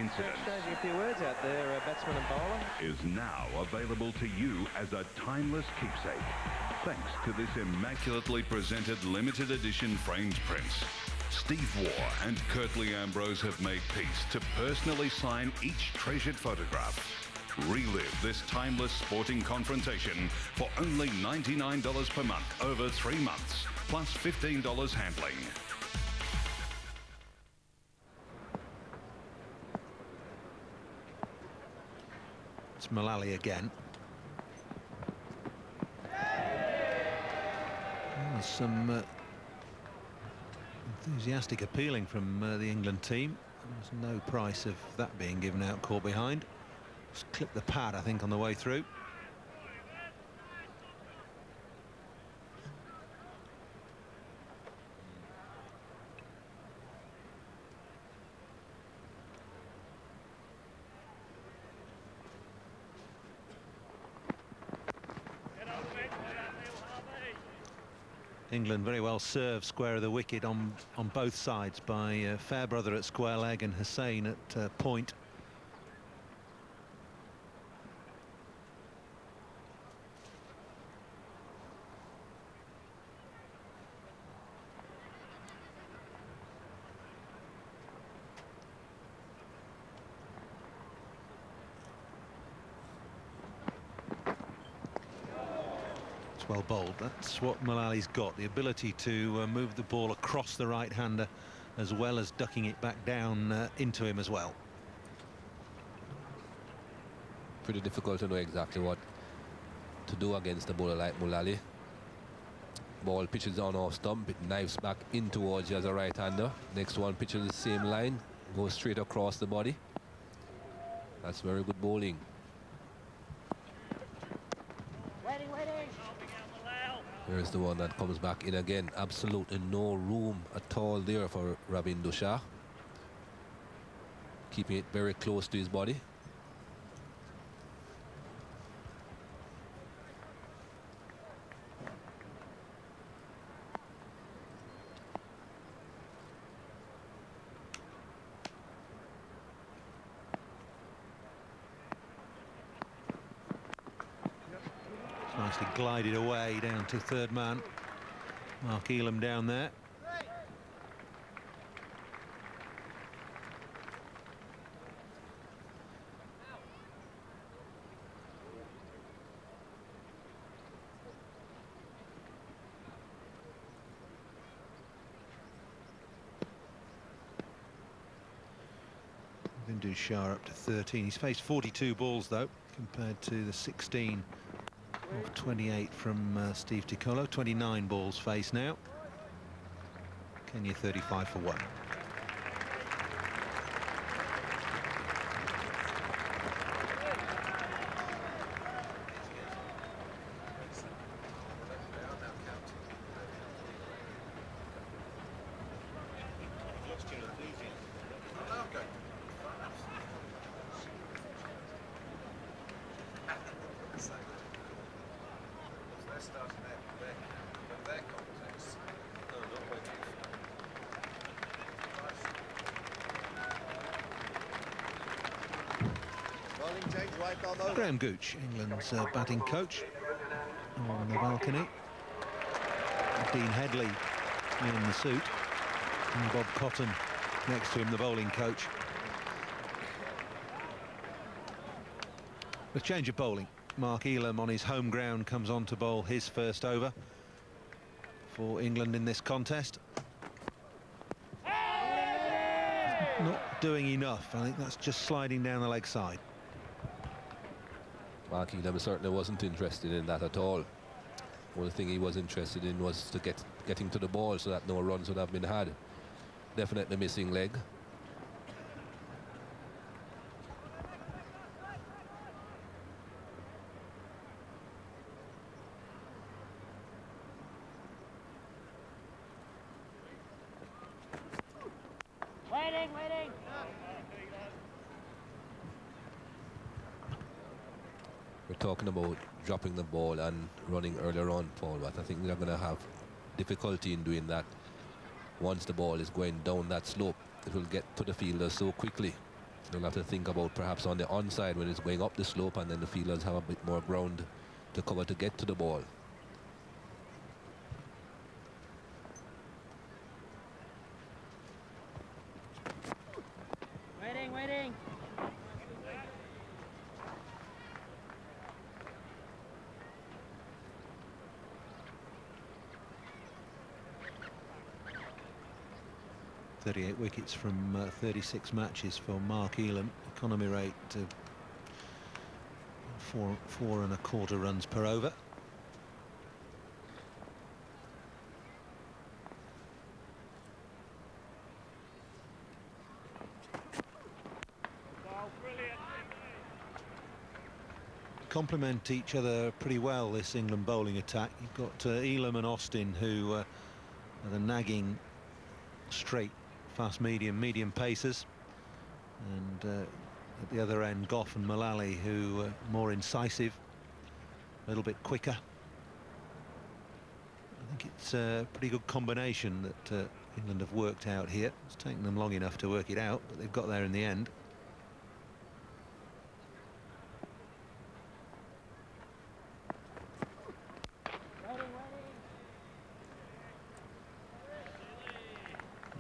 incidents. Exchanging a few words out there, batsman and bowler. Is now available to you as a timeless keepsake. Thanks to this immaculately presented limited edition framed prints. Steve Waugh and Curtly Ambrose have made peace to personally sign each treasured photograph. Relive this timeless sporting confrontation for only $99 per month over 3 months, plus $15 handling. It's Mullally again. Well, some enthusiastic appealing from the England team. There's no price of that being given out caught behind. Just clipped the pad, I think, on the way through. England very well served square of the wicket on both sides by Fairbrother at square leg and Hussain at point. Well bowled. That's what Mullally's got, the ability to move the ball across the right-hander as well as ducking it back down into him as well. Pretty difficult to know exactly what to do against a bowler like Mullally. Ball pitches on off stump, it knives back in towards you as a right-hander. Next one pitches the same line, goes straight across the body. That's very good bowling. Here's the one that comes back in again. Absolutely no room at all there for Ravinder Shah. Keeping it very close to his body. Nicely glided away down to third man. Mark Elam down there. Ravinder Shah up to 13. He's faced 42 balls though, compared to the 16 of 28 from Steve Tikolo. 29 balls faced now. Kenya 35 for 1. Graham Gooch, England's batting coach, on the balcony. Dean Headley in the suit, and Bob Cotton next to him, the bowling coach. A change of bowling. Mark Elam on his home ground comes on to bowl his first over for England in this contest. Not doing enough. I think that's just sliding down the leg side. Mark Elam certainly wasn't interested in that at all. One thing he was interested in was to getting to the ball so that no runs would have been had. Definitely missing leg. Waiting. We're talking about dropping the ball and running earlier on, Paul, but I think they're going to have difficulty in doing that. Once the ball is going down that slope, it will get to the fielder so quickly. They'll have to think about perhaps on the onside when it's going up the slope, and then the fielders have a bit more ground to cover to get to the ball. Waiting, waiting. .38 wickets from 36 matches for Mark Elam. Economy rate 4.25 runs per over. Complement each other pretty well, this England bowling attack. You've got Elam and Austin, who are the nagging straight fast medium pacers, and at the other end Gough and Mullally, who are more incisive, a little bit quicker. I think it's a pretty good combination that England have worked out here. It's taken them long enough to work it out, but they've got there in the end.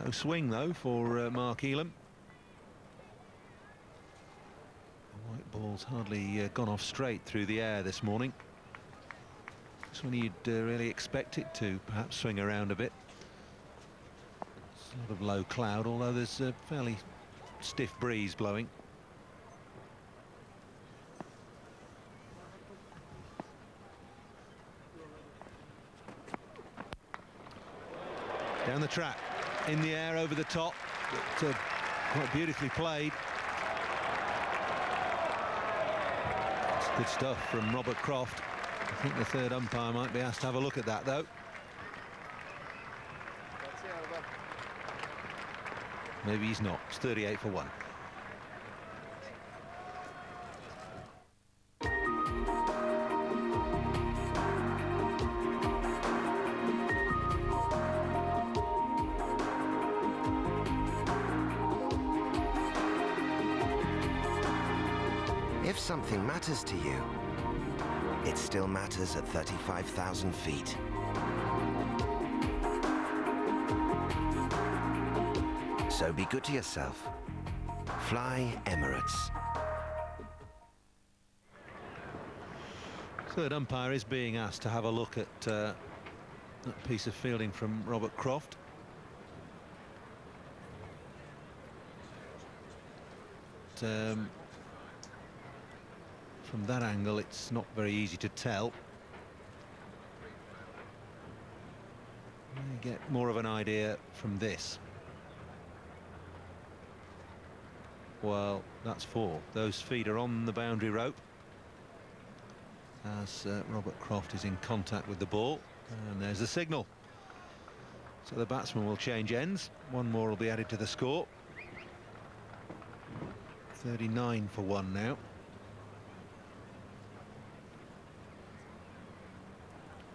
No swing though for Mark Elam. The white ball's hardly gone off straight through the air this morning. It's when you'd really expect it to perhaps swing around a bit. It's a lot of low cloud, although there's a fairly stiff breeze blowing. Down the track. In the air over the top, but quite beautifully played. It's good stuff from Robert Croft. I think the third umpire might be asked to have a look at that, though. Maybe he's not. It's 38 for 1. If something matters to you, it still matters at 35,000 feet. So be good to yourself. Fly Emirates. Third umpire is being asked to have a look at that piece of fielding from Robert Croft. From that angle, it's not very easy to tell. You get more of an idea from this. Well, that's 4. Those feet are on the boundary rope as Robert Croft is in contact with the ball, and there's the signal. So the batsman will change ends. One more will be added to the score. 39 for 1 now.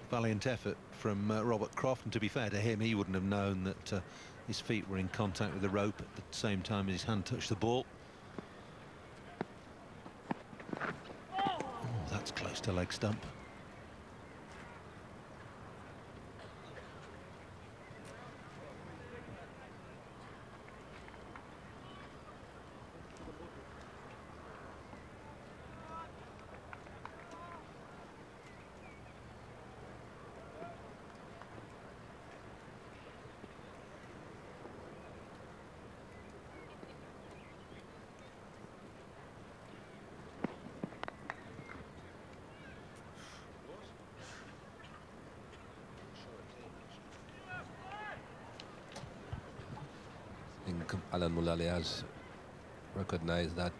Valiant effort from Robert Croft, and to be fair to him, he wouldn't have known that his feet were in contact with the rope at the same time as his hand touched the ball. Oh, that's close to leg stump. Alan Mullally has recognised that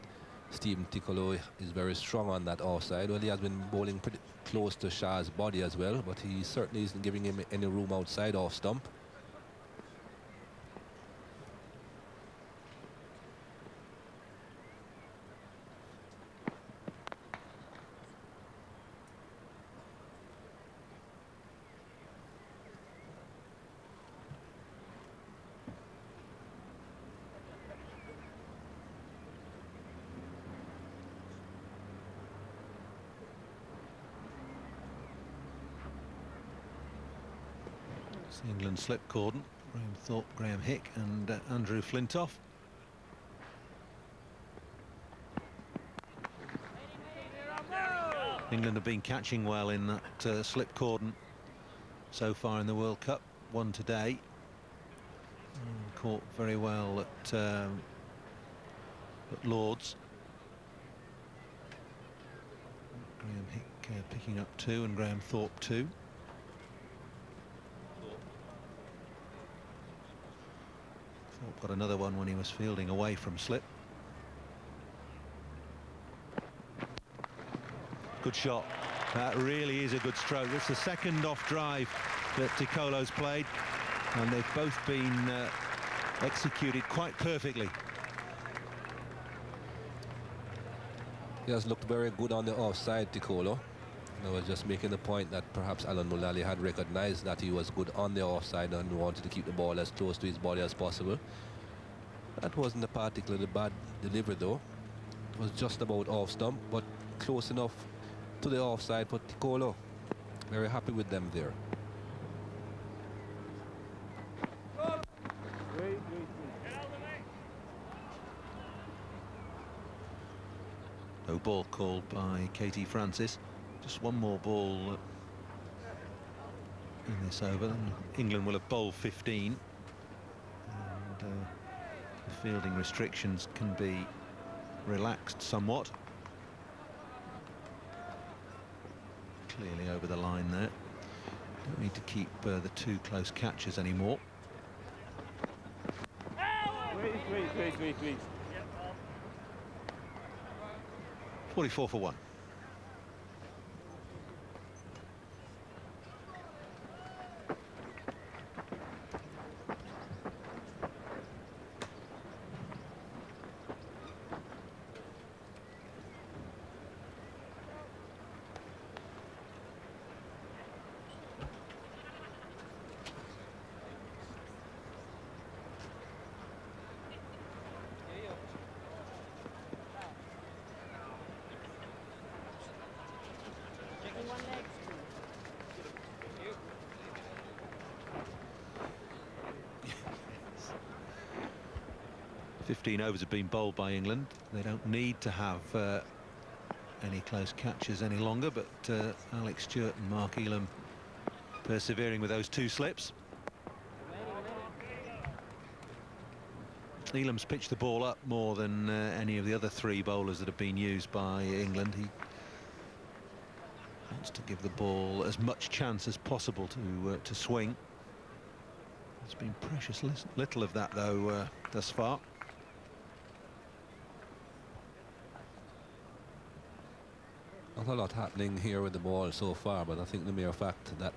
Stephen Ticolo is very strong on that offside. Well, he has been bowling pretty close to Shah's body as well, but he certainly isn't giving him any room outside off stump. It's the England slip cordon. Graham Thorpe, Graham Hick and Andrew Flintoff. England have been catching well in that slip cordon so far in the World Cup. One today. Caught very well at Lord's. Graham Hick picking up 2 and Graham Thorpe 2. Thorpe got another one when he was fielding away from slip. Good shot. That really is a good stroke. It's the second off drive that Ticolo's played, and they've both been executed quite perfectly. He has looked very good on the offside, Ticolo. I was just making the point that perhaps Alan Mullally had recognized that he was good on the offside and wanted to keep the ball as close to his body as possible. That wasn't a particularly bad delivery though. It was just about off stump, but close enough to the offside for Ticolo. Very happy with them there. No ball called by Katie Francis. Just one more ball in this over. England will have bowled 15. And the fielding restrictions can be relaxed somewhat. Clearly over the line there. Don't need to keep the 2 close catches anymore. Wait. 44 for 1. Checking one leg. 15 overs have been bowled by England. They don't need to have any close catches any longer, but Alex Stewart and Mark Elam persevering with those 2 slips. Elam's pitched the ball up more than any of the other 3 bowlers that have been used by England. He wants to give the ball as much chance as possible to swing. There's been precious little of that though thus far. Not a lot happening here with the ball so far, but I think the mere fact that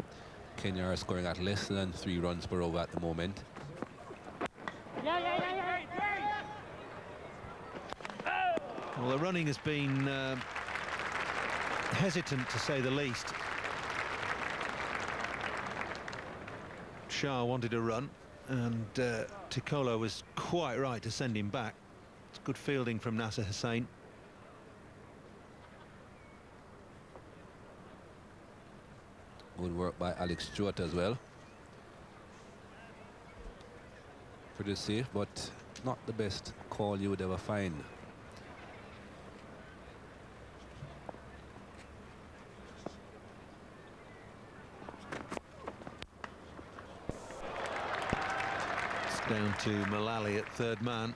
Kenya are scoring at less than 3 runs per over at the moment. Well, the running has been hesitant, to say the least. Shah wanted a run, and Ticolo was quite right to send him back. It's good fielding from Nasser Hussain. Good work by Alex Stewart as well. Pretty safe, but not the best call you would ever find. It's down to Mullally at 3rd man.